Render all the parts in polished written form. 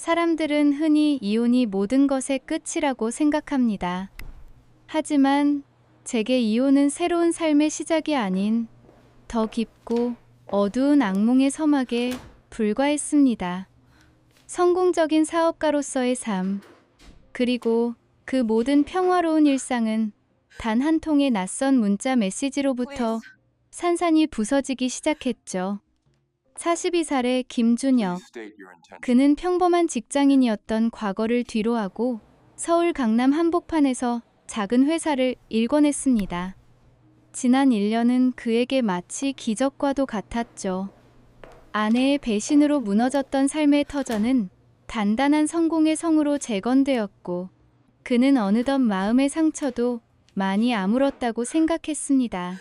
사람들은 흔히 이혼이 모든 것의 끝이라고 생각합니다. 하지만 제게 이혼은 새로운 삶의 시작이 아닌 더 깊고 어두운 악몽의 서막에 불과했습니다. 성공적인 사업가로서의 삶, 그리고 그 모든 평화로운 일상은 단 한 통의 낯선 문자 메시지로부터 산산이 부서지기 시작했죠. 42살의 김준혁. 그는 평범한 직장인이었던 과거를 뒤로하고 서울 강남 한복판에서 작은 회사를 일궈냈습니다. 지난 1년은 그에게 마치 기적과도 같았죠. 아내의 배신으로 무너졌던 삶의 터전은 단단한 성공의 성으로 재건되었고, 그는 어느덧 마음의 상처도 많이 아물었다고 생각했습니다.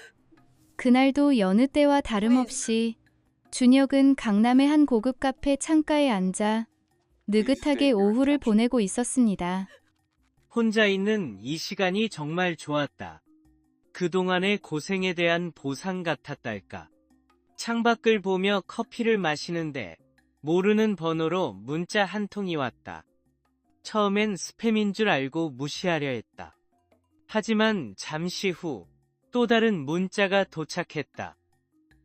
그날도 여느 때와 다름없이 준혁은 강남의 한 고급 카페 창가에 앉아 느긋하게 오후를 보내고 있었습니다. 혼자 있는 이 시간이 정말 좋았다. 그동안의 고생에 대한 보상 같았달까. 창밖을 보며 커피를 마시는데 모르는 번호로 문자 한 통이 왔다. 처음엔 스팸인 줄 알고 무시하려 했다. 하지만 잠시 후 또 다른 문자가 도착했다.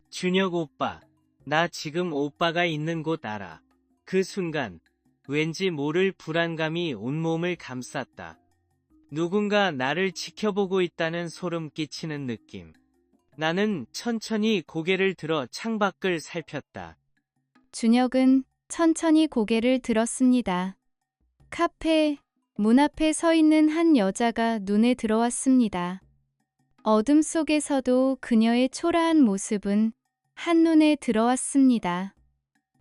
준혁 오빠, 나 지금 오빠가 있는 곳 알아. 그 순간 왠지 모를 불안감이 온몸을 감쌌다. 누군가 나를 지켜보고 있다는 소름 끼치는 느낌. 나는 천천히 고개를 들어 창밖을 살폈다. 준혁은 천천히 고개를 들었습니다. 카페 문 앞에 서 있는 한 여자가 눈에 들어왔습니다. 어둠 속에서도 그녀의 초라한 모습은 한눈에 들어왔습니다.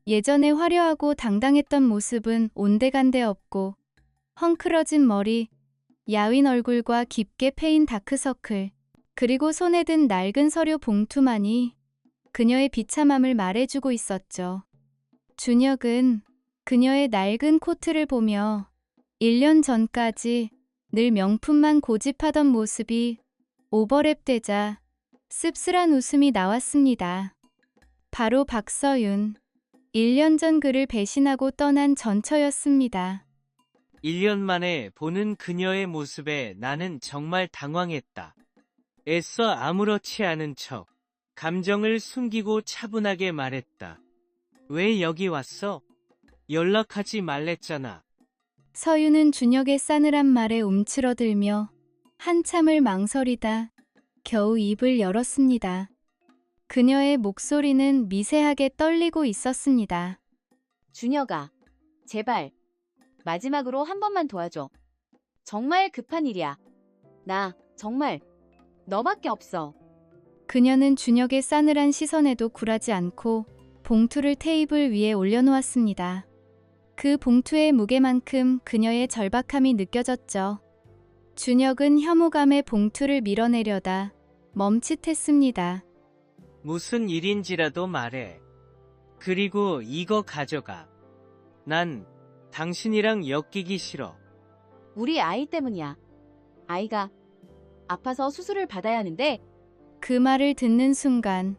예전에 화려하고 당당했던 모습은 온데간데 없고, 헝클어진 머리, 야윈 얼굴과 깊게 패인 다크서클, 그리고 손에 든 낡은 서류 봉투만이 그녀의 비참함을 말해주고 있었죠. 준혁은 그녀의 낡은 코트를 보며 1년 전까지 늘 명품만 고집하던 모습이 오버랩되자 씁쓸한 웃음이 나왔습니다. 바로 박서윤. 1년 전 그를 배신하고 떠난 전처였습니다. 1년 만에 보는 그녀의 모습에 나는 정말 당황했다. 애써 아무렇지 않은 척 감정을 숨기고 차분하게 말했다. 왜 여기 왔어? 연락하지 말랬잖아. 서윤은 준혁의 싸늘한 말에 움츠러들며 한참을 망설이다 겨우 입을 열었습니다. 그녀의 목소리는 미세하게 떨리고 있었습니다. 준혁아, 제발 마지막으로 한 번만 도와줘. 정말 급한 일이야. 나 정말 너밖에 없어. 그녀는 준혁의 싸늘한 시선에도 굴하지 않고 봉투를 테이블 위에 올려놓았습니다. 그 봉투의 무게만큼 그녀의 절박함이 느껴졌죠. 준혁은 혐오감에 봉투를 밀어내려다 멈칫했습니다. 무슨 일인지라도 말해. 그리고 이거 가져가. 난 당신이랑 엮이기 싫어. 우리 아이 때문이야. 아이가 아파서 수술을 받아야 하는데. 그 말을 듣는 순간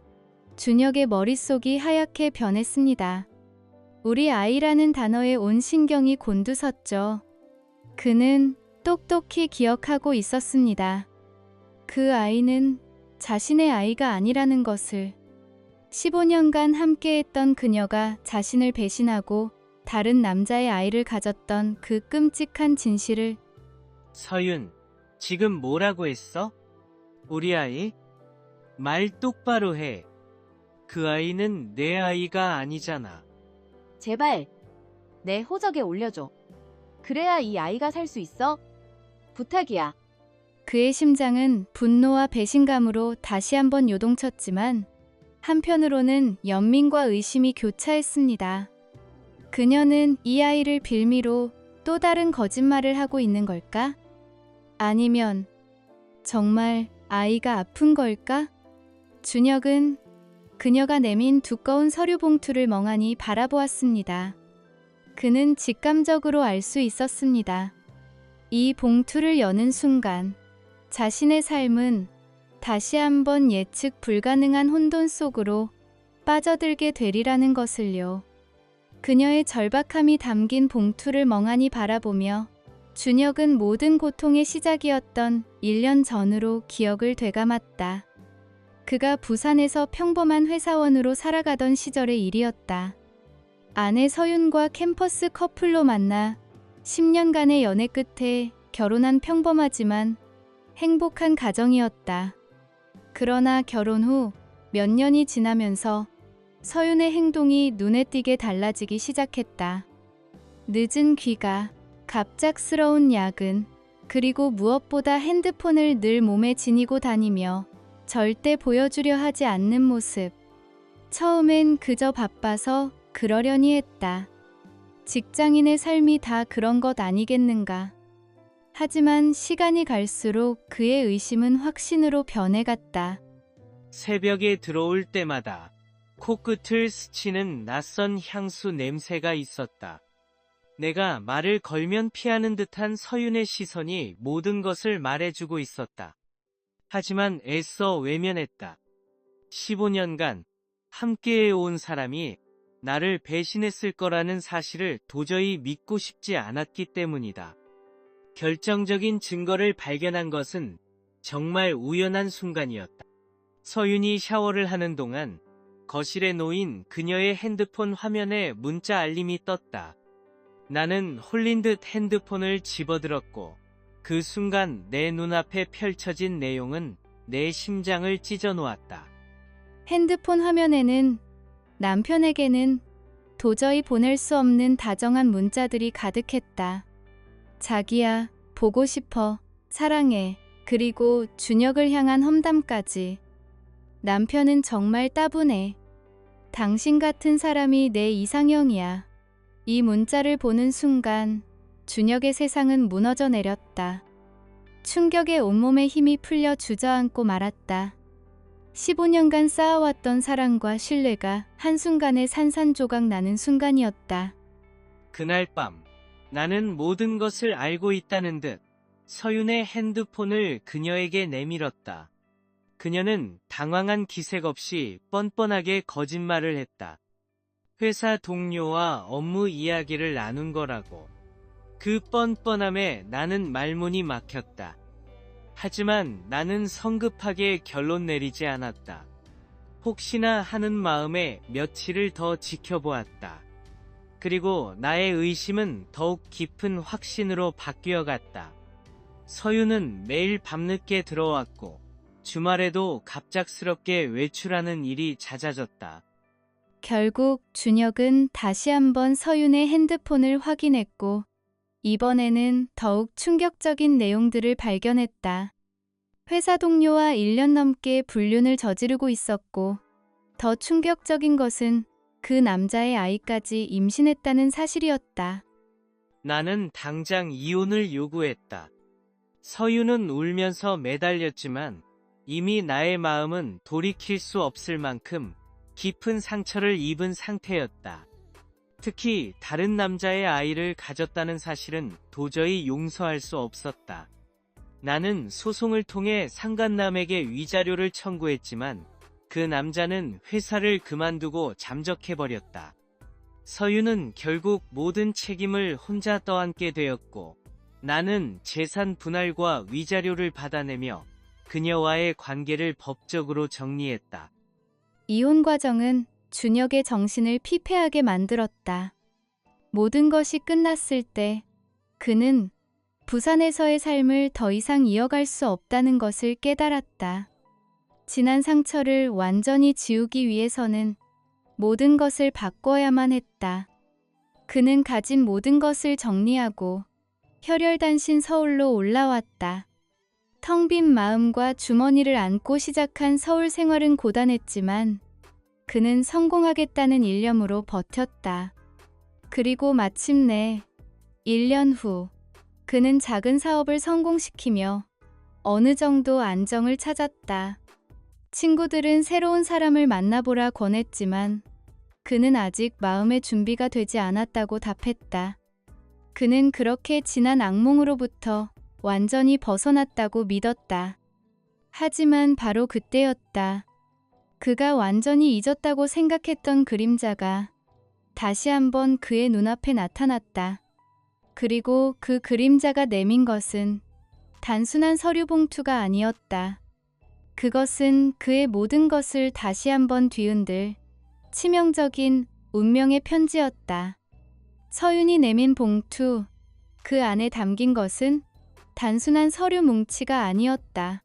준혁의 머릿속이 하얗게 변했습니다. 우리 아이라는 단어에 온 신경이 곤두섰죠. 그는 똑똑히 기억하고 있었습니다. 그 아이는 자신의 아이가 아니라는 것을. 15년간 함께했던 그녀가 자신을 배신하고 다른 남자의 아이를 가졌던 그 끔찍한 진실을. 서윤, 지금 뭐라고 했어? 우리 아이? 말 똑바로 해. 그 아이는 내 아이가 아니잖아. 제발 내 호적에 올려줘. 그래야 이 아이가 살 수 있어. 부탁이야. 그의 심장은 분노와 배신감으로 다시 한번 요동쳤지만 한편으로는 연민과 의심이 교차했습니다. 그녀는 이 아이를 빌미로 또 다른 거짓말을 하고 있는 걸까? 아니면 정말 아이가 아픈 걸까? 준혁은 그녀가 내민 두꺼운 서류 봉투를 멍하니 바라보았습니다. 그는 직감적으로 알 수 있었습니다. 이 봉투를 여는 순간 자신의 삶은 다시 한번 예측 불가능한 혼돈 속으로 빠져들게 되리라는 것을요. 그녀의 절박함이 담긴 봉투를 멍하니 바라보며 준혁은 모든 고통의 시작이었던 1년 전으로 기억을 되감았다. 그가 부산에서 평범한 회사원으로 살아가던 시절의 일이었다. 아내 서윤과 캠퍼스 커플로 만나 10년간의 연애 끝에 결혼한 평범하지만 행복한 가정이었다. 그러나 결혼 후 몇 년이 지나면서 서윤의 행동이 눈에 띄게 달라지기 시작했다. 늦은 귀가, 갑작스러운 야근, 그리고 무엇보다 핸드폰을 늘 몸에 지니고 다니며 절대 보여주려 하지 않는 모습. 처음엔 그저 바빠서 그러려니 했다. 직장인의 삶이 다 그런 것 아니겠는가. 하지만 시간이 갈수록 그의 의심은 확신으로 변해갔다. 새벽에 들어올 때마다 코끝을 스치는 낯선 향수 냄새가 있었다. 내가 말을 걸면 피하는 듯한 서윤의 시선이 모든 것을 말해주고 있었다. 하지만 애써 외면했다. 15년간 함께해온 사람이 나를 배신했을 거라는 사실을 도저히 믿고 싶지 않았기 때문이다. 결정적인 증거를 발견한 것은 정말 우연한 순간이었다. 서윤이 샤워를 하는 동안 거실에 놓인 그녀의 핸드폰 화면에 문자 알림이 떴다. 나는 홀린 듯 핸드폰을 집어들었고 그 순간 내 눈앞에 펼쳐진 내용은 내 심장을 찢어놓았다. 핸드폰 화면에는 남편에게는 도저히 보낼 수 없는 다정한 문자들이 가득했다. 자기야, 보고 싶어, 사랑해, 그리고 준혁을 향한 험담까지. 남편은 정말 따분해. 당신 같은 사람이 내 이상형이야. 이 문자를 보는 순간 준혁의 세상은 무너져 내렸다. 충격에 온몸에 힘이 풀려 주저앉고 말았다. 15년간 쌓아왔던 사랑과 신뢰가 한순간에 산산조각 나는 순간이었다. 그날 밤 나는 모든 것을 알고 있다는 듯 서윤의 핸드폰을 그녀에게 내밀었다. 그녀는 당황한 기색 없이 뻔뻔하게 거짓말을 했다. 회사 동료와 업무 이야기를 나눈 거라고. 그 뻔뻔함에 나는 말문이 막혔다. 하지만 나는 성급하게 결론 내리지 않았다. 혹시나 하는 마음에 며칠을 더 지켜보았다. 그리고 나의 의심은 더욱 깊은 확신으로 바뀌어갔다. 서윤은 매일 밤늦게 들어왔고 주말에도 갑작스럽게 외출하는 일이 잦아졌다. 결국 준혁은 다시 한번 서윤의 핸드폰을 확인했고 이번에는 더욱 충격적인 내용들을 발견했다. 회사 동료와 1년 넘게 불륜을 저지르고 있었고 더 충격적인 것은 그 남자의 아이까지 임신했다는 사실이었다. 나는 당장 이혼을 요구했다. 서윤은 울면서 매달렸지만 이미 나의 마음은 돌이킬 수 없을 만큼 깊은 상처를 입은 상태였다. 특히 다른 남자의 아이를 가졌다는 사실은 도저히 용서할 수 없었다. 나는 소송을 통해 상간남에게 위자료를 청구했지만 그 남자는 회사를 그만두고 잠적해버렸다. 서윤은 결국 모든 책임을 혼자 떠안게 되었고 나는 재산 분할과 위자료를 받아내며 그녀와의 관계를 법적으로 정리했다. 이혼 과정은 준혁의 정신을 피폐하게 만들었다. 모든 것이 끝났을 때 그는 부산에서의 삶을 더 이상 이어갈 수 없다는 것을 깨달았다. 지난 상처를 완전히 지우기 위해서는 모든 것을 바꿔야만 했다. 그는 가진 모든 것을 정리하고 혈혈단신 서울로 올라왔다. 텅 빈 마음과 주머니를 안고 시작한 서울 생활은 고단했지만 그는 성공하겠다는 일념으로 버텼다. 그리고 마침내 1년 후 그는 작은 사업을 성공시키며 어느 정도 안정을 찾았다. 친구들은 새로운 사람을 만나보라 권했지만 그는 아직 마음의 준비가 되지 않았다고 답했다. 그는 그렇게 지난 악몽으로부터 완전히 벗어났다고 믿었다. 하지만 바로 그때였다. 그가 완전히 잊었다고 생각했던 그림자가 다시 한번 그의 눈앞에 나타났다. 그리고 그 그림자가 내민 것은 단순한 서류 봉투가 아니었다. 그것은 그의 모든 것을 다시 한번 뒤흔들 치명적인 운명의 편지였다. 서윤이 내민 봉투, 그 안에 담긴 것은 단순한 서류 뭉치가 아니었다.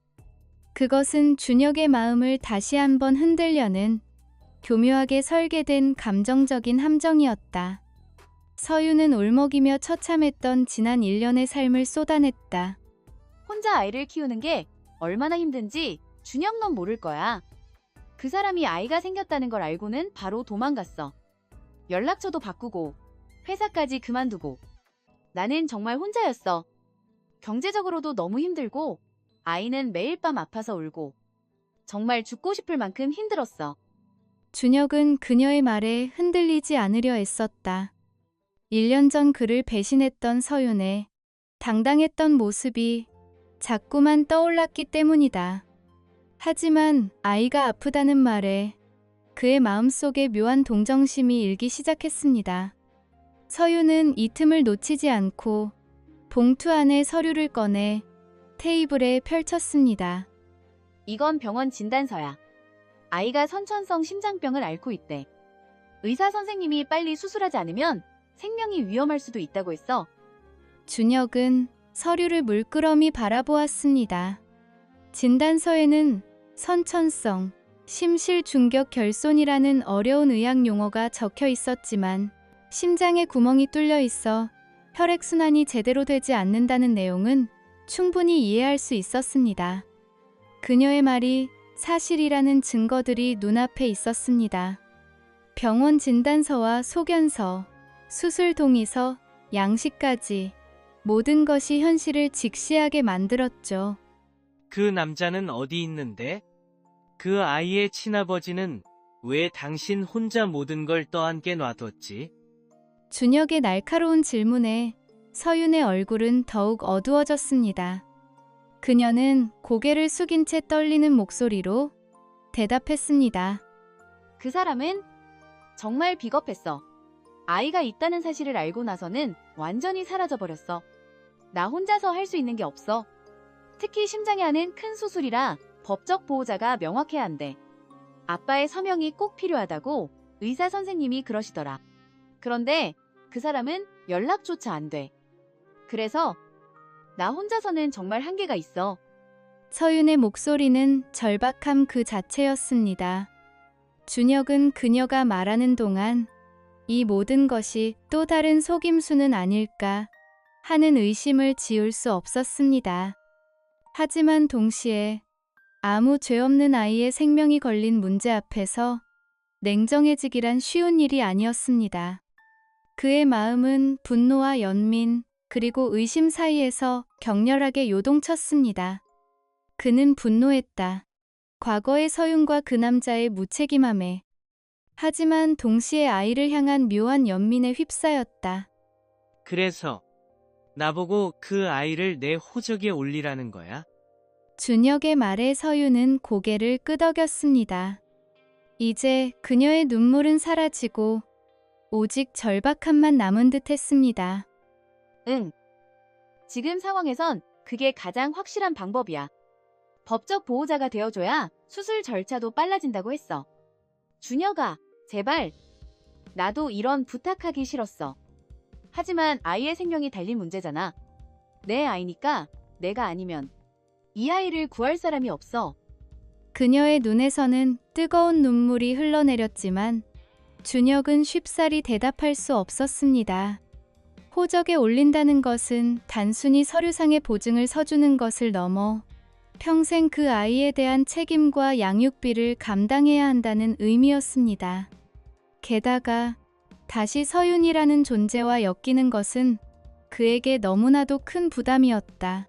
그것은 준혁의 마음을 다시 한번 흔들려는 교묘하게 설계된 감정적인 함정이었다. 서윤은 울먹이며 처참했던 지난 1년의 삶을 쏟아냈다. 혼자 아이를 키우는 게 얼마나 힘든지 준혁 넌 모를 거야. 그 사람이 아이가 생겼다는 걸 알고는 바로 도망갔어. 연락처도 바꾸고 회사까지 그만두고. 나는 정말 혼자였어. 경제적으로도 너무 힘들고 아이는 매일 밤 아파서 울고. 정말 죽고 싶을 만큼 힘들었어. 준혁은 그녀의 말에 흔들리지 않으려 애썼다. 1년 전 그를 배신했던 서윤의 당당했던 모습이 자꾸만 떠올랐기 때문이다. 하지만 아이가 아프다는 말에 그의 마음속에 묘한 동정심이 일기 시작했습니다. 서윤은 이 틈을 놓치지 않고 봉투 안에 서류를 꺼내 테이블에 펼쳤습니다. 이건 병원 진단서야. 아이가 선천성 심장병을 앓고 있대. 의사 선생님이 빨리 수술하지 않으면 생명이 위험할 수도 있다고 했어. 준혁은 서류를 물끄러미 바라보았습니다. 진단서에는 선천성 심실중격 결손이라는 어려운 의학 용어가 적혀 있었지만 심장에 구멍이 뚫려 있어 혈액순환이 제대로 되지 않는다는 내용은 충분히 이해할 수 있었습니다. 그녀의 말이 사실이라는 증거들이 눈앞에 있었습니다. 병원 진단서와 소견서, 수술 동의서, 양식까지 모든 것이 현실을 직시하게 만들었죠. 그 남자는 어디 있는데? 그 아이의 친아버지는 왜 당신 혼자 모든 걸 떠안게 놔뒀지? 준혁의 날카로운 질문에 서윤의 얼굴은 더욱 어두워졌습니다. 그녀는 고개를 숙인 채 떨리는 목소리로 대답했습니다. 그 사람은 정말 비겁했어. 아이가 있다는 사실을 알고 나서는 완전히 사라져버렸어. 나 혼자서 할 수 있는 게 없어. 특히 심장에 하는 큰 수술이라 법적 보호자가 명확해야 한대. 아빠의 서명이 꼭 필요하다고 의사 선생님이 그러시더라. 그런데 그 사람은 연락조차 안 돼. 그래서 나 혼자서는 정말 한계가 있어. 서윤의 목소리는 절박함 그 자체였습니다. 준혁은 그녀가 말하는 동안 이 모든 것이 또 다른 속임수는 아닐까 하는 의심을 지울 수 없었습니다. 하지만 동시에 아무 죄 없는 아이의 생명이 걸린 문제 앞에서 냉정해지기란 쉬운 일이 아니었습니다. 그의 마음은 분노와 연민 그리고 의심 사이에서 격렬하게 요동쳤습니다. 그는 분노했다. 과거의 서윤과 그 남자의 무책임함에. 하지만 동시에 아이를 향한 묘한 연민에 휩싸였다. 그래서 나보고 그 아이를 내 호적에 올리라는 거야? 준혁의 말에 서윤은 고개를 끄덕였습니다. 이제 그녀의 눈물은 사라지고 오직 절박함만 남은 듯 했습니다. 응. 지금 상황에선 그게 가장 확실한 방법이야. 법적 보호자가 되어줘야 수술 절차도 빨라진다고 했어. 준혁아, 제발. 나도 이런 부탁하기 싫었어. 하지만 아이의 생명이 달린 문제잖아. 내 아이니까 내가 아니면 이 아이를 구할 사람이 없어. 그녀의 눈에서는 뜨거운 눈물이 흘러내렸지만 준혁은 쉽사리 대답할 수 없었습니다. 호적에 올린다는 것은 단순히 서류상의 보증을 서주는 것을 넘어 평생 그 아이에 대한 책임과 양육비를 감당해야 한다는 의미였습니다. 게다가 다시 서윤이라는 존재와 엮이는 것은 그에게 너무나도 큰 부담이었다.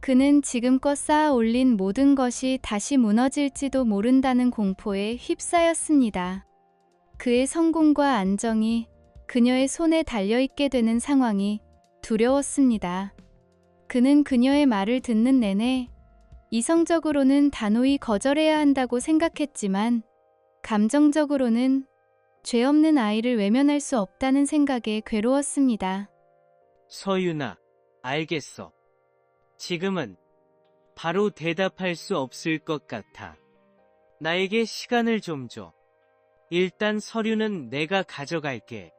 그는 지금껏 쌓아 올린 모든 것이 다시 무너질지도 모른다는 공포에 휩싸였습니다. 그의 성공과 안정이 그녀의 손에 달려있게 되는 상황이 두려웠습니다. 그는 그녀의 말을 듣는 내내 이성적으로는 단호히 거절해야 한다고 생각했지만 감정적으로는 죄 없는 아이를 외면할 수 없다는 생각에 괴로웠습니다. 서윤아, 알겠어. 지금은 바로 대답할 수 없을 것 같아. 나에게 시간을 좀 줘. 일단 서류는 내가 가져갈게.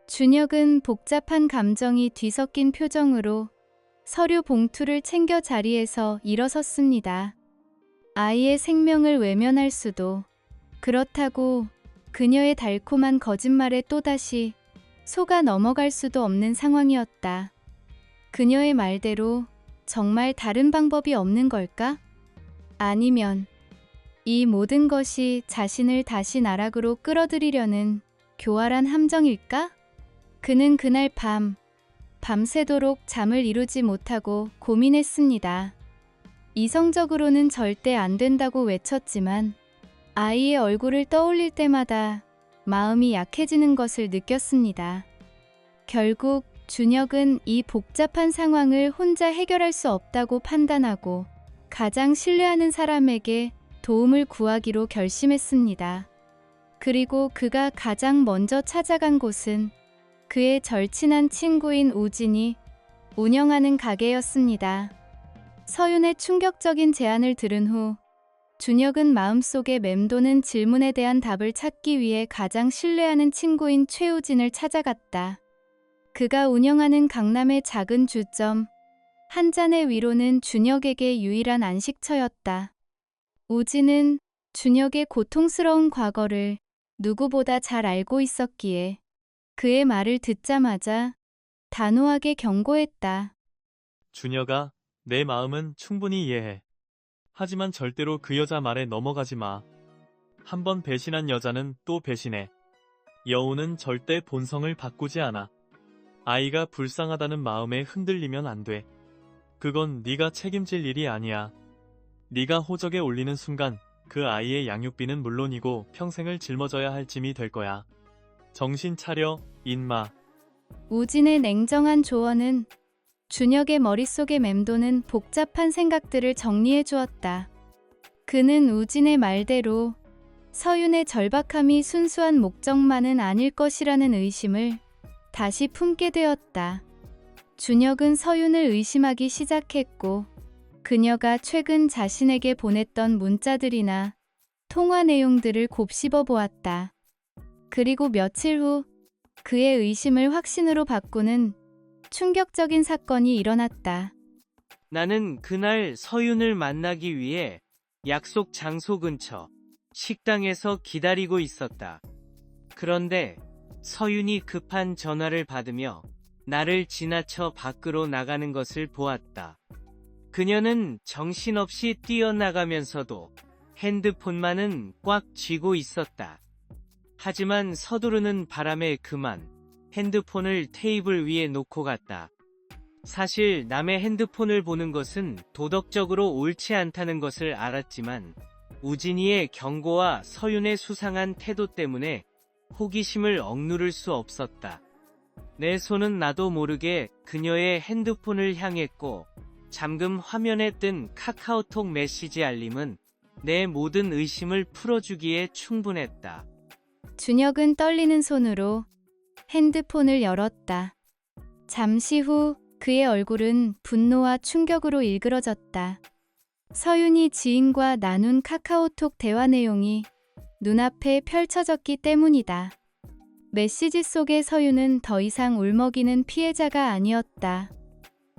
준혁은 복잡한 감정이 뒤섞인 표정으로 서류 봉투를 챙겨 자리에서 일어섰습니다. 아이의 생명을 외면할 수도, 그렇다고 그녀의 달콤한 거짓말에 또다시 속아 넘어갈 수도 없는 상황이었다. 그녀의 말대로 정말 다른 방법이 없는 걸까? 아니면 이 모든 것이 자신을 다시 나락으로 끌어들이려는 교활한 함정일까? 그는 그날 밤새도록 잠을 이루지 못하고 고민했습니다. 이성적으로는 절대 안 된다고 외쳤지만 아이의 얼굴을 떠올릴 때마다 마음이 약해지는 것을 느꼈습니다. 결국 준혁은 이 복잡한 상황을 혼자 해결할 수 없다고 판단하고 가장 신뢰하는 사람에게 도움을 구하기로 결심했습니다. 그리고 그가 가장 먼저 찾아간 곳은 그의 절친한 친구인 우진이 운영하는 가게였습니다. 서윤의 충격적인 제안을 들은 후 준혁은 마음속에 맴도는 질문에 대한 답을 찾기 위해 가장 신뢰하는 친구인 최우진을 찾아갔다. 그가 운영하는 강남의 작은 주점, 한 잔의 위로는 준혁에게 유일한 안식처였다. 우진은 준혁의 고통스러운 과거를 누구보다 잘 알고 있었기에 그의 말을 듣자마자 단호하게 경고했다. 준혁아, 내 마음은 충분히 이해해. 하지만 절대로 그 여자 말에 넘어가지 마. 한 번 배신한 여자는 또 배신해. 여우는 절대 본성을 바꾸지 않아. 아이가 불쌍하다는 마음에 흔들리면 안 돼. 그건 네가 책임질 일이 아니야. 네가 호적에 올리는 순간 그 아이의 양육비는 물론이고 평생을 짊어져야 할 짐이 될 거야. 정신 차려, 인마. 우진의 냉정한 조언은 준혁의 머릿속에 맴도는 복잡한 생각들을 정리해 주었다. 그는 우진의 말대로 서윤의 절박함이 순수한 목적만은 아닐 것이라는 의심을 다시 품게 되었다. 준혁은 서윤을 의심하기 시작했고 그녀가 최근 자신에게 보냈던 문자들이나 통화 내용들을 곱씹어 보았다. 그리고 며칠 후 그의 의심을 확신으로 바꾸는 충격적인 사건이 일어났다. 나는 그날 서윤을 만나기 위해 약속 장소 근처 식당에서 기다리고 있었다. 그런데 서윤이 급한 전화를 받으며 나를 지나쳐 밖으로 나가는 것을 보았다. 그녀는 정신없이 뛰어나가면서도 핸드폰만은 꽉 쥐고 있었다. 하지만 서두르는 바람에 그만 핸드폰을 테이블 위에 놓고 갔다. 사실 남의 핸드폰을 보는 것은 도덕적으로 옳지 않다는 것을 알았지만 우진이의 경고와 서윤의 수상한 태도 때문에 호기심을 억누를 수 없었다. 내 손은 나도 모르게 그녀의 핸드폰을 향했고 잠금 화면에 뜬 카카오톡 메시지 알림은 내 모든 의심을 풀어주기에 충분했다. 준혁은 떨리는 손으로 핸드폰을 열었다. 잠시 후 그의 얼굴은 분노와 충격으로 일그러졌다. 서윤이 지인과 나눈 카카오톡 대화 내용이 눈앞에 펼쳐졌기 때문이다. 메시지 속의 서윤은 더 이상 울먹이는 피해자가 아니었다.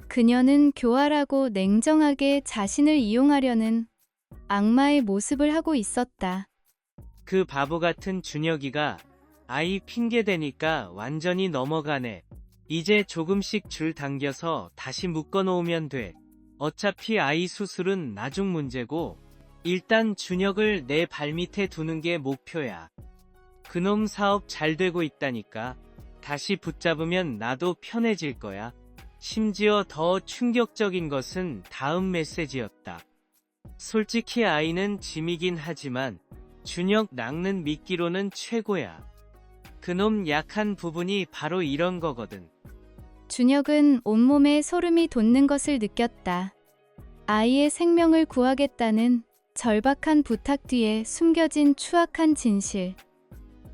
그녀는 교활하고 냉정하게 자신을 이용하려는 악마의 모습을 하고 있었다. 그 바보 같은 준혁이가 아이 핑계대니까 완전히 넘어가네. 이제 조금씩 줄 당겨서 다시 묶어놓으면 돼. 어차피 아이 수술은 나중 문제고 일단 준혁을 내 발밑에 두는 게 목표야. 그놈 사업 잘 되고 있다니까. 다시 붙잡으면 나도 편해질 거야. 심지어 더 충격적인 것은 다음 메시지였다. 솔직히 아이는 짐이긴 하지만 준혁 낚는 미끼로는 최고야. 그놈 약한 부분이 바로 이런 거거든. 준혁은 온몸에 소름이 돋는 것을 느꼈다. 아이의 생명을 구하겠다는 절박한 부탁 뒤에 숨겨진 추악한 진실.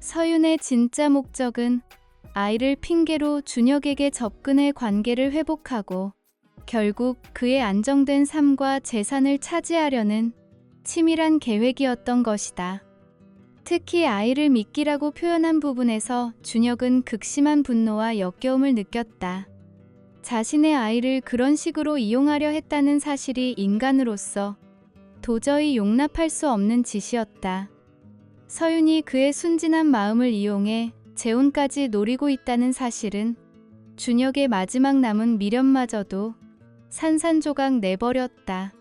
서윤의 진짜 목적은 아이를 핑계로 준혁에게 접근해 관계를 회복하고 결국 그의 안정된 삶과 재산을 차지하려는 치밀한 계획이었던 것이다. 특히 아이를 미끼라고 표현한 부분에서 준혁은 극심한 분노와 역겨움을 느꼈다. 자신의 아이를 그런 식으로 이용하려 했다는 사실이 인간으로서 도저히 용납할 수 없는 짓이었다. 서윤이 그의 순진한 마음을 이용해 재혼까지 노리고 있다는 사실은 준혁의 마지막 남은 미련마저도 산산조각 내버렸다.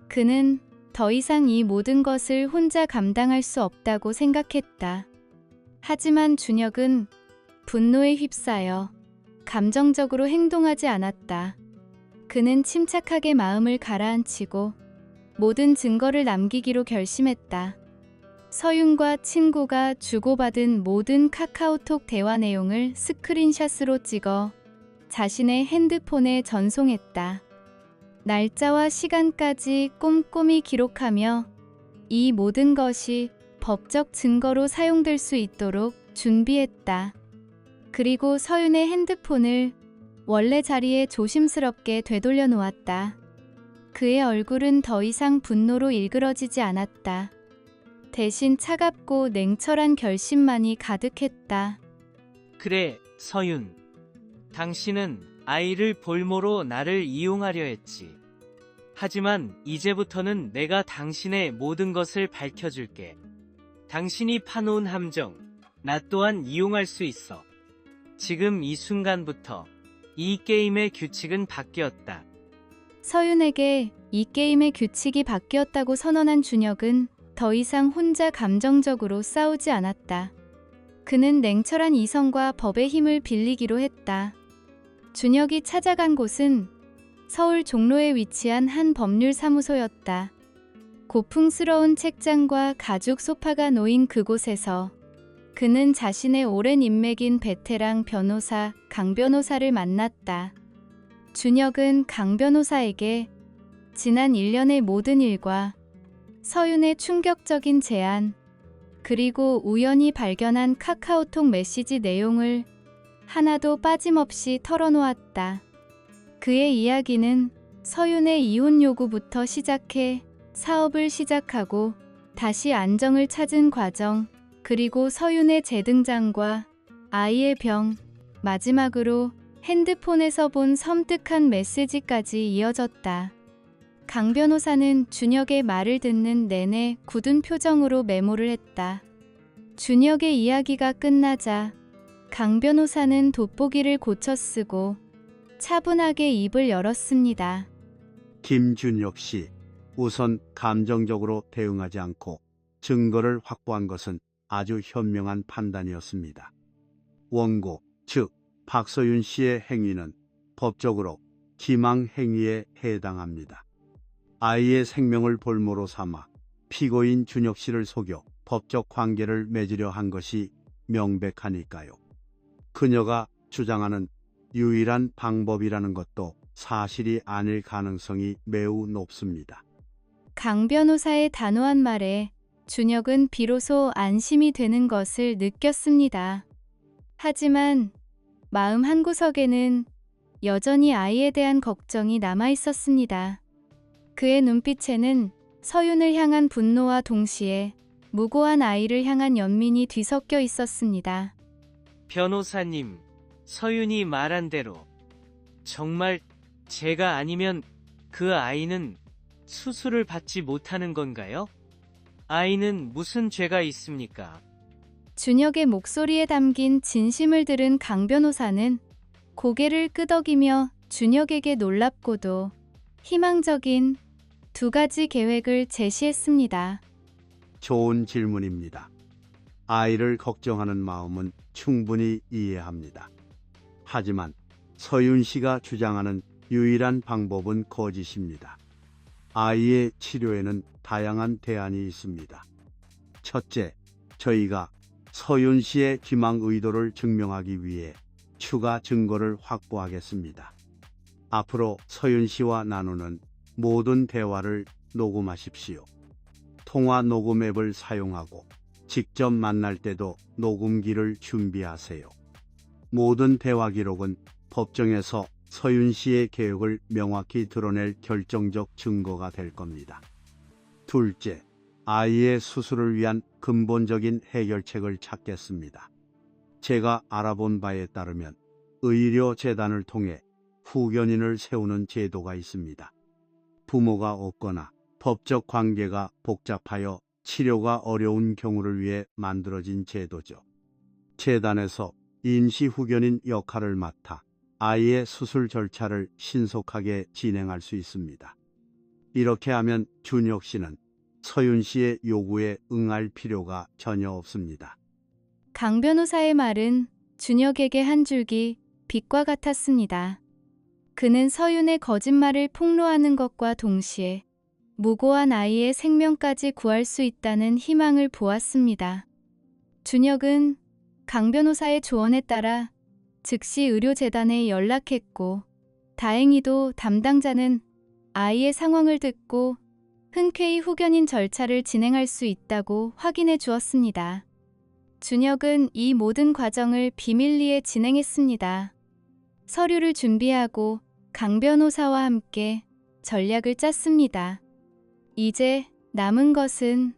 그는 더 이상 이 모든 것을 혼자 감당할 수 없다고 생각했다. 하지만 준혁은 분노에 휩싸여 감정적으로 행동하지 않았다. 그는 침착하게 마음을 가라앉히고 모든 증거를 남기기로 결심했다. 서윤과 친구가 주고받은 모든 카카오톡 대화 내용을 스크린샷으로 찍어 자신의 핸드폰에 전송했다. 날짜와 시간까지 꼼꼼히 기록하며 이 모든 것이 법적 증거로 사용될 수 있도록 준비했다. 그리고 서윤의 핸드폰을 원래 자리에 조심스럽게 되돌려 놓았다. 그의 얼굴은 더 이상 분노로 일그러지지 않았다. 대신 차갑고 냉철한 결심만이 가득했다. 그래, 서윤. 당신은 아이를 볼모로 나를 이용하려 했지. 하지만 이제부터는 내가 당신의 모든 것을 밝혀줄게. 당신이 파놓은 함정, 나 또한 이용할 수 있어. 지금 이 순간부터 이 게임의 규칙은 바뀌었다. 서윤에게 이 게임의 규칙이 바뀌었다고 선언한 준혁은 더 이상 혼자 감정적으로 싸우지 않았다. 그는 냉철한 이성과 법의 힘을 빌리기로 했다. 준혁이 찾아간 곳은 서울 종로에 위치한 한 법률사무소였다. 고풍스러운 책장과 가죽 소파가 놓인 그곳에서 그는 자신의 오랜 인맥인 베테랑 변호사 강 변호사를 만났다. 준혁은 강 변호사에게 지난 1년의 모든 일과 서윤의 충격적인 제안, 그리고 우연히 발견한 카카오톡 메시지 내용을 하나도 빠짐없이 털어놓았다. 그의 이야기는 서윤의 이혼 요구부터 시작해 사업을 시작하고 다시 안정을 찾은 과정, 그리고 서윤의 재등장과 아이의 병, 마지막으로 핸드폰에서 본 섬뜩한 메시지까지 이어졌다. 강 변호사는 준혁의 말을 듣는 내내 굳은 표정으로 메모를 했다. 준혁의 이야기가 끝나자 강 변호사는 돋보기를 고쳐 쓰고 차분하게 입을 열었습니다. 김준혁 씨, 우선 감정적으로 대응하지 않고 증거를 확보한 것은 아주 현명한 판단이었습니다. 원고, 즉 박서윤 씨의 행위는 법적으로 기망 행위에 해당합니다. 아이의 생명을 볼모로 삼아 피고인 준혁 씨를 속여 법적 관계를 맺으려 한 것이 명백하니까요. 그녀가 주장하는 유일한 방법이라는 것도 사실이 아닐 가능성이 매우 높습니다. 강 변호사의 단호한 말에 준혁은 비로소 안심이 되는 것을 느꼈습니다. 하지만 마음 한구석에는 여전히 아이에 대한 걱정이 남아 있었습니다. 그의 눈빛에는 서윤을 향한 분노와 동시에 무고한 아이를 향한 연민이 뒤섞여 있었습니다. 변호사님, 서윤이 말한 대로 정말 제가 아니면 그 아이는 수술을 받지 못하는 건가요? 아이는 무슨 죄가 있습니까? 준혁의 목소리에 담긴 진심을 들은 강 변호사는 고개를 끄덕이며 준혁에게 놀랍고도 희망적인 두 가지 계획을 제시했습니다. 좋은 질문입니다. 아이를 걱정하는 마음은 충분히 이해합니다. 하지만 서윤 씨가 주장하는 유일한 방법은 거짓입니다. 아이의 치료에는 다양한 대안이 있습니다. 첫째, 저희가 서윤 씨의 기망 의도를 증명하기 위해 추가 증거를 확보하겠습니다. 앞으로 서윤 씨와 나누는 모든 대화를 녹음하십시오. 통화 녹음 앱을 사용하고 직접 만날 때도 녹음기를 준비하세요. 모든 대화 기록은 법정에서 서윤 씨의 계획을 명확히 드러낼 결정적 증거가 될 겁니다. 둘째, 아이의 수술을 위한 근본적인 해결책을 찾겠습니다. 제가 알아본 바에 따르면 의료재단을 통해 후견인을 세우는 제도가 있습니다. 부모가 없거나 법적 관계가 복잡하여 치료가 어려운 경우를 위해 만들어진 제도죠. 재단에서 임시 후견인 역할을 맡아 아이의 수술 절차를 신속하게 진행할 수 있습니다. 이렇게 하면 준혁 씨는 서윤 씨의 요구에 응할 필요가 전혀 없습니다. 강 변호사의 말은 준혁에게 한 줄기 빛과 같았습니다. 그는 서윤의 거짓말을 폭로하는 것과 동시에 무고한 아이의 생명까지 구할 수 있다는 희망을 보았습니다. 준혁은 강 변호사의 조언에 따라 즉시 의료재단에 연락했고, 다행히도 담당자는 아이의 상황을 듣고 흔쾌히 후견인 절차를 진행할 수 있다고 확인해 주었습니다. 준혁은 이 모든 과정을 비밀리에 진행했습니다. 서류를 준비하고 강 변호사와 함께 전략을 짰습니다. 이제 남은 것은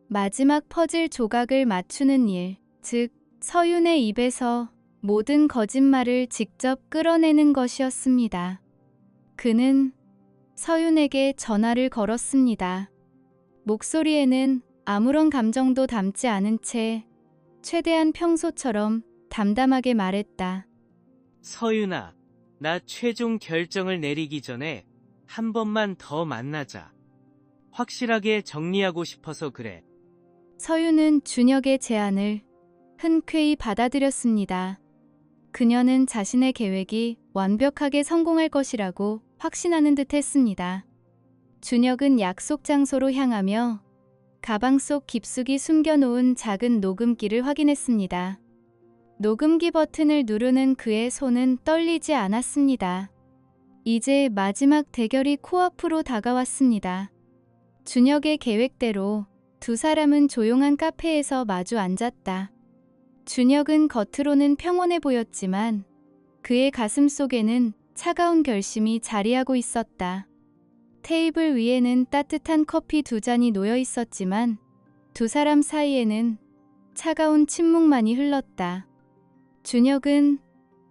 마지막 퍼즐 조각을 맞추는 일, 즉 서윤의 입에서 모든 거짓말을 직접 끌어내는 것이었습니다. 그는 서윤에게 전화를 걸었습니다. 목소리에는 아무런 감정도 담지 않은 채 최대한 평소처럼 담담하게 말했다. 서윤아, 나 최종 결정을 내리기 전에 한 번만 더 만나자. 확실하게 정리하고 싶어서 그래. 서윤은 준혁의 제안을 흔쾌히 받아들였습니다. 그녀는 자신의 계획이 완벽하게 성공할 것이라고 확신하는 듯 했습니다. 준혁은 약속 장소로 향하며 가방 속 깊숙이 숨겨놓은 작은 녹음기를 확인했습니다. 녹음기 버튼을 누르는 그의 손은 떨리지 않았습니다. 이제 마지막 대결이 코앞으로 다가왔습니다. 준혁의 계획대로 두 사람은 조용한 카페에서 마주 앉았다. 준혁은 겉으로는 평온해 보였지만 그의 가슴 속에는 차가운 결심이 자리하고 있었다. 테이블 위에는 따뜻한 커피 두 잔이 놓여 있었지만 두 사람 사이에는 차가운 침묵만이 흘렀다. 준혁은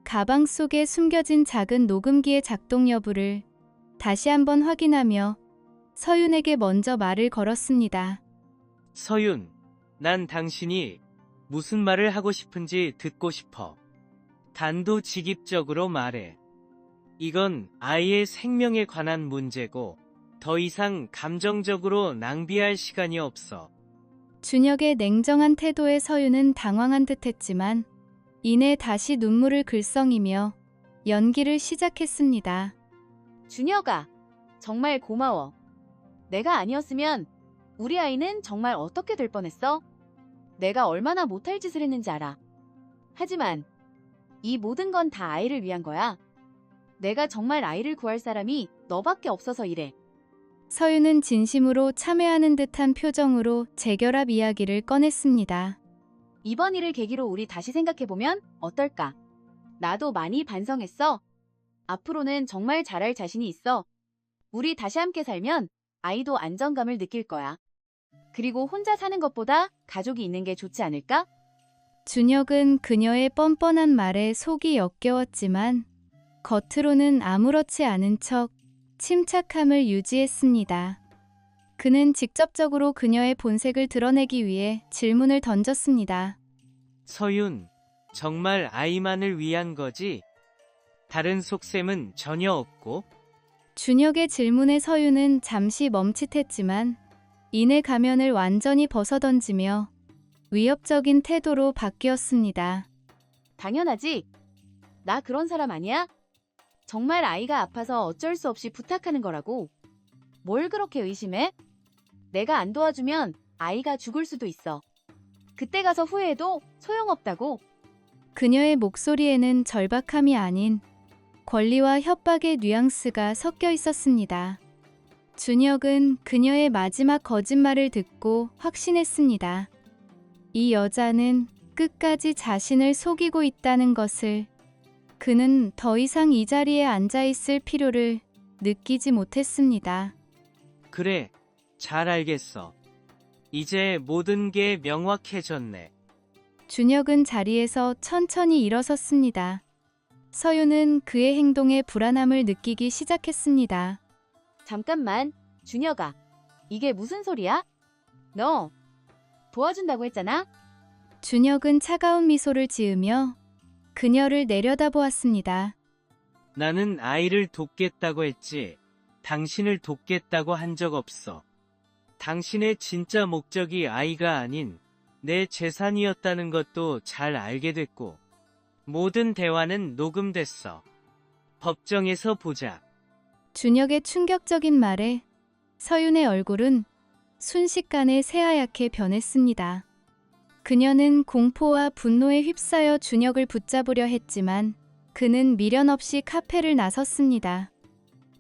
가방 속에 숨겨진 작은 녹음기의 작동 여부를 다시 한번 확인하며 서윤에게 먼저 말을 걸었습니다. 서윤, 난 당신이 무슨 말을 하고 싶은지 듣고 싶어. 단도직입적으로 말해. 이건 아이의 생명에 관한 문제고 더 이상 감정적으로 낭비할 시간이 없어. 준혁의 냉정한 태도에 서윤은 당황한 듯했지만 이내 다시 눈물을 글썽이며 연기를 시작했습니다. 준혁아, 정말 고마워. 내가 아니었으면 우리 아이는 정말 어떻게 될 뻔했어? 내가 얼마나 못할 짓을 했는지 알아. 하지만 이 모든 건 다 아이를 위한 거야. 내가 정말 아이를 구할 사람이 너밖에 없어서 이래. 서윤은 진심으로 참회하는 듯한 표정으로 재결합 이야기를 꺼냈습니다. 이번 일을 계기로 우리 다시 생각해보면 어떨까? 나도 많이 반성했어. 앞으로는 정말 잘할 자신이 있어. 우리 다시 함께 살면 아이도 안정감을 느낄 거야. 그리고 혼자 사는 것보다 가족이 있는 게 좋지 않을까? 준혁은 그녀의 뻔뻔한 말에 속이 역겨웠지만 겉으로는 아무렇지 않은 척 침착함을 유지했습니다. 그는 직접적으로 그녀의 본색을 드러내기 위해 질문을 던졌습니다. 서윤, 정말 아이만을 위한 거지? 다른 속셈은 전혀 없고? 준혁의 질문에 서윤은 잠시 멈칫했지만 이내 가면을 완전히 벗어던지며 위협적인 태도로 바뀌었습니다. 당연하지. 나 그런 사람 아니야? 정말 아이가 아파서 어쩔 수 없이 부탁하는 거라고. 뭘 그렇게 의심해? 내가 안 도와주면 아이가 죽을 수도 있어. 그때 가서 후회해도 소용없다고. 그녀의 목소리에는 절박함이 아닌 권리와 협박의 뉘앙스가 섞여 있었습니다. 준혁은 그녀의 마지막 거짓말을 듣고 확신했습니다. 이 여자는 끝까지 자신을 속이고 있다는 것을 그는 더 이상 이 자리에 앉아 있을 필요를 느끼지 못했습니다. 그래, 잘 알겠어. 이제 모든 게 명확해졌네. 준혁은 자리에서 천천히 일어섰습니다. 서윤은 그의 행동에 불안함을 느끼기 시작했습니다. 잠깐만, 준혁아. 이게 무슨 소리야? 너 도와준다고 했잖아? 준혁은 차가운 미소를 지으며 그녀를 내려다보았습니다. 나는 아이를 돕겠다고 했지. 당신을 돕겠다고 한 적 없어. 당신의 진짜 목적이 아이가 아닌 내 재산이었다는 것도 잘 알게 됐고, 모든 대화는 녹음됐어. 법정에서 보자. 준혁의 충격적인 말에 서윤의 얼굴은 순식간에 새하얗게 변했습니다. 그녀는 공포와 분노에 휩싸여 준혁을 붙잡으려 했지만 그는 미련 없이 카페를 나섰습니다.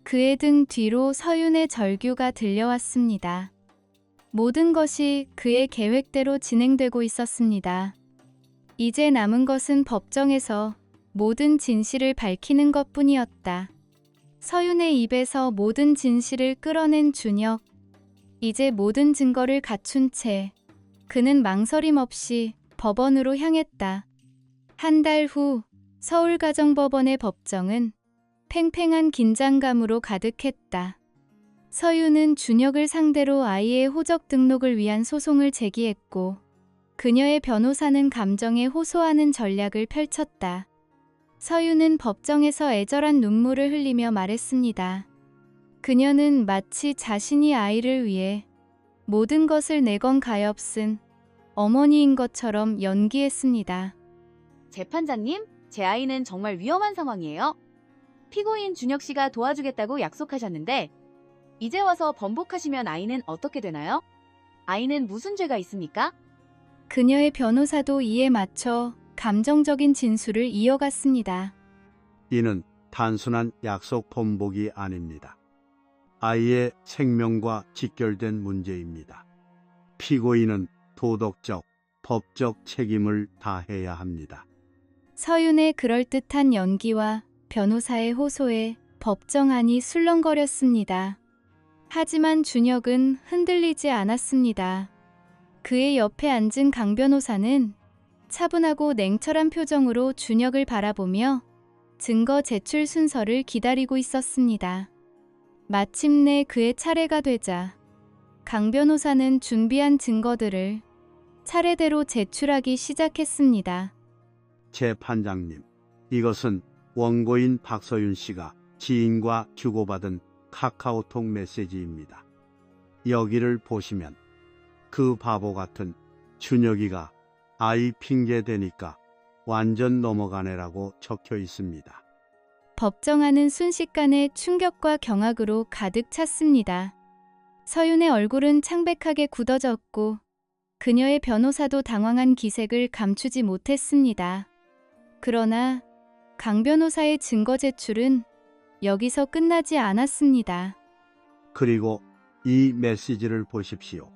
그의 등 뒤로 서윤의 절규가 들려왔습니다. 모든 것이 그의 계획대로 진행되고 있었습니다. 이제 남은 것은 법정에서 모든 진실을 밝히는 것뿐이었다. 서윤의 입에서 모든 진실을 끌어낸 준혁. 이제 모든 증거를 갖춘 채 그는 망설임 없이 법원으로 향했다. 한 달 후 서울가정법원의 법정은 팽팽한 긴장감으로 가득했다. 서윤은 준혁을 상대로 아이의 호적 등록을 위한 소송을 제기했고 그녀의 변호사는 감정에 호소하는 전략을 펼쳤다. 서윤은 법정에서 애절한 눈물을 흘리며 말했습니다. 그녀는 마치 자신이 아이를 위해 모든 것을 내건 가엾은 어머니인 것처럼 연기했습니다. 재판장님, 제 아이는 정말 위험한 상황이에요. 피고인 준혁 씨가 도와주겠다고 약속하셨는데 이제 와서 번복하시면 아이는 어떻게 되나요? 아이는 무슨 죄가 있습니까? 그녀의 변호사도 이에 맞춰 감정적인 진술을 이어갔습니다. 이는 단순한 약속 번복이 아닙니다. 아이의 생명과 직결된 문제입니다. 피고인은 도덕적, 법적 책임을 다해야 합니다. 서윤의 그럴듯한 연기와 변호사의 호소에 법정안이 술렁거렸습니다. 하지만 준혁은 흔들리지 않았습니다. 그의 옆에 앉은 강 변호사는 차분하고 냉철한 표정으로 준혁을 바라보며 증거 제출 순서를 기다리고 있었습니다. 마침내 그의 차례가 되자 강 변호사는 준비한 증거들을 차례대로 제출하기 시작했습니다. 재판장님, 이것은 원고인 박서윤 씨가 지인과 주고받은 카카오톡 메시지입니다. 여기를 보시면 그 바보 같은 준혁이가 아이 핑계 대니까 완전 넘어가네라고 적혀 있습니다. 법정안은 순식간에 충격과 경악으로 가득 찼습니다. 서윤의 얼굴은 창백하게 굳어졌고 그녀의 변호사도 당황한 기색을 감추지 못했습니다. 그러나 강 변호사의 증거 제출은 여기서 끝나지 않았습니다. 그리고 이 메시지를 보십시오.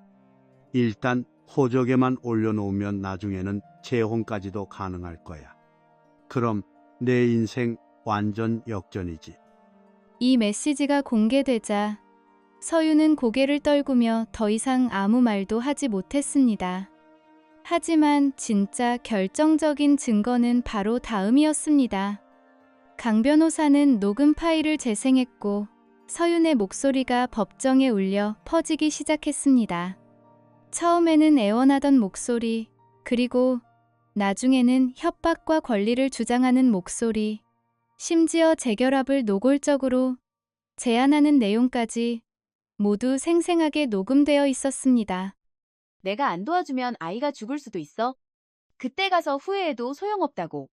일단 호적에만 올려놓으면 나중에는 재혼까지도 가능할 거야. 그럼 내 인생 완전 역전이지. 이 메시지가 공개되자 서윤은 고개를 떨구며 더 이상 아무 말도 하지 못했습니다. 하지만 진짜 결정적인 증거는 바로 다음이었습니다. 강 변호사는 녹음 파일을 재생했고 서윤의 목소리가 법정에 울려 퍼지기 시작했습니다. 처음에는 애원하던 목소리, 그리고 나중에는 협박과 권리를 주장하는 목소리, 심지어 재결합을 노골적으로 제안하는 내용까지 모두 생생하게 녹음되어 있었습니다. 내가 안 도와주면 아이가 죽을 수도 있어. 그때 가서 후회해도 소용없다고.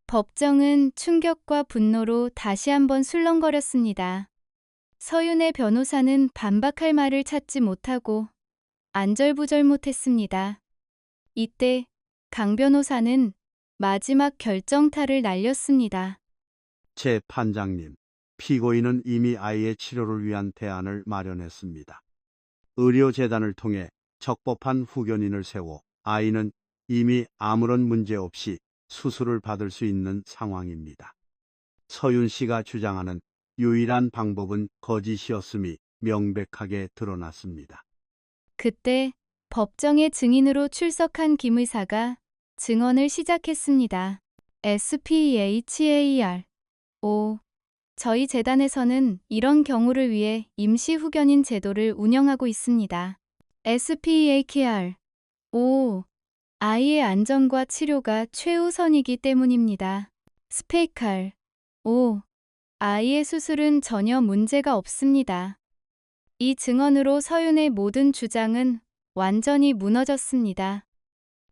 법정은 충격과 분노로 다시 한번 술렁거렸습니다. 서윤의 변호사는 반박할 말을 찾지 못하고 안절부절 못했습니다. 이때 강 변호사는 마지막 결정타를 날렸습니다. 재판장님, 피고인은 이미 아이의 치료를 위한 대안을 마련했습니다. 의료재단을 통해 적법한 후견인을 세워 아이는 이미 아무런 문제 없이 수술을 받을 수 있는 상황입니다. 서윤 씨가 주장하는 유일한 방법은 거짓이었음이 명백하게 드러났습니다. 그때 법정에 증인으로 출석한 김 의사가 증언을 시작했습니다. SPHAR 5. 저희 재단에서는 이런 경우를 위해 임시 후견인 제도를 운영하고 있습니다. SPAKR 5. 아이의 안전과 치료가 최우선이기 때문입니다. 스페이칼 5. 아이의 수술은 전혀 문제가 없습니다. 이 증언으로 서윤의 모든 주장은 완전히 무너졌습니다.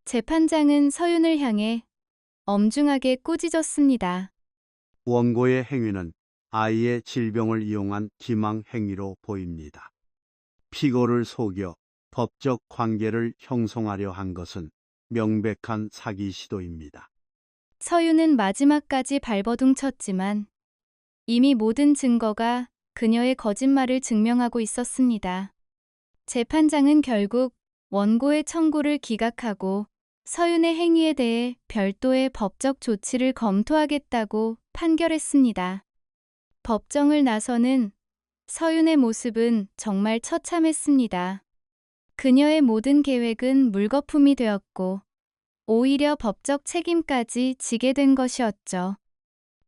재판장은 서윤을 향해 엄중하게 꾸짖었습니다. 원고의 행위는 아이의 질병을 이용한 기망 행위로 보입니다. 피고를 속여 법적 관계를 형성하려 한 것은 명백한 사기 시도입니다. 서윤은 마지막까지 발버둥 쳤지만 이미 모든 증거가 그녀의 거짓말을 증명하고 있었습니다. 재판장은 결국 원고의 청구를 기각하고 서윤의 행위에 대해 별도의 법적 조치를 검토하겠다고 판결했습니다. 법정을 나서는 서윤의 모습은 정말 처참했습니다. 그녀의 모든 계획은 물거품이 되었고 오히려 법적 책임까지 지게 된 것이었죠.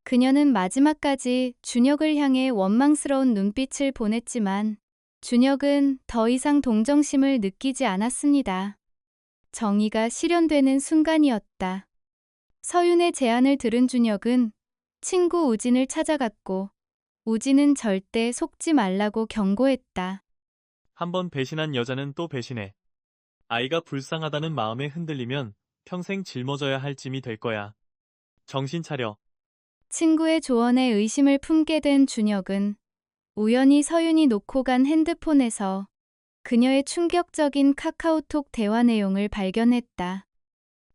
그녀는 마지막까지 준혁을 향해 원망스러운 눈빛을 보냈지만 준혁은 더 이상 동정심을 느끼지 않았습니다. 정의가 실현되는 순간이었다. 서윤의 제안을 들은 준혁은 친구 우진을 찾아갔고 우진은 절대 속지 말라고 경고했다. 한번 배신한 여자는 또 배신해. 아이가 불쌍하다는 마음에 흔들리면 평생 짊어져야 할 짐이 될 거야. 정신 차려. 친구의 조언에 의심을 품게 된 준혁은 우연히 서윤이 놓고 간 핸드폰에서 그녀의 충격적인 카카오톡 대화 내용을 발견했다.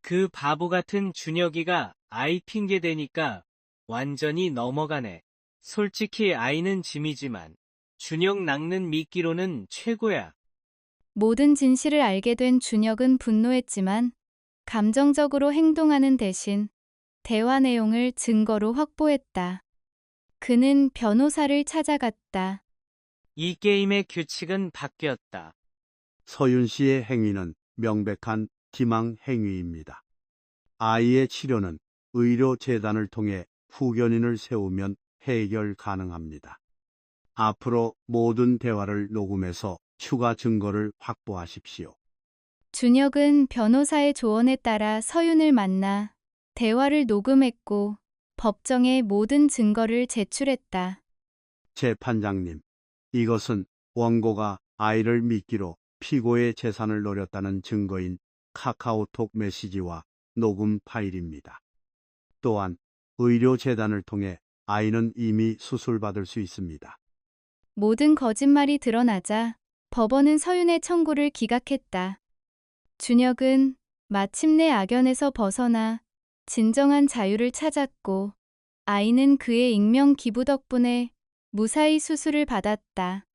그 바보 같은 준혁이가 아이 핑계 대니까 완전히 넘어가네. 솔직히 아이는 짐이지만 준혁 낚는 미끼로는 최고야. 모든 진실을 알게 된 준혁은 분노했지만 감정적으로 행동하는 대신 대화 내용을 증거로 확보했다. 그는 변호사를 찾아갔다. 이 게임의 규칙은 바뀌었다. 서윤 씨의 행위는 명백한 기망 행위입니다. 아이의 치료는 의료재단을 통해 후견인을 세우면 해결 가능합니다. 앞으로 모든 대화를 녹음해서 추가 증거를 확보하십시오. 준혁은 변호사의 조언에 따라 서윤을 만나 대화를 녹음했고 법정에 모든 증거를 제출했다. 재판장님, 이것은 원고가 아이를 미끼로 피고의 재산을 노렸다는 증거인 카카오톡 메시지와 녹음 파일입니다. 또한 의료재단을 통해 아이는 이미 수술받을 수 있습니다. 모든 거짓말이 드러나자 법원은 서윤의 청구를 기각했다. 준혁은 마침내 악연에서 벗어나 진정한 자유를 찾았고 아이는 그의 익명 기부 덕분에 무사히 수술을 받았다.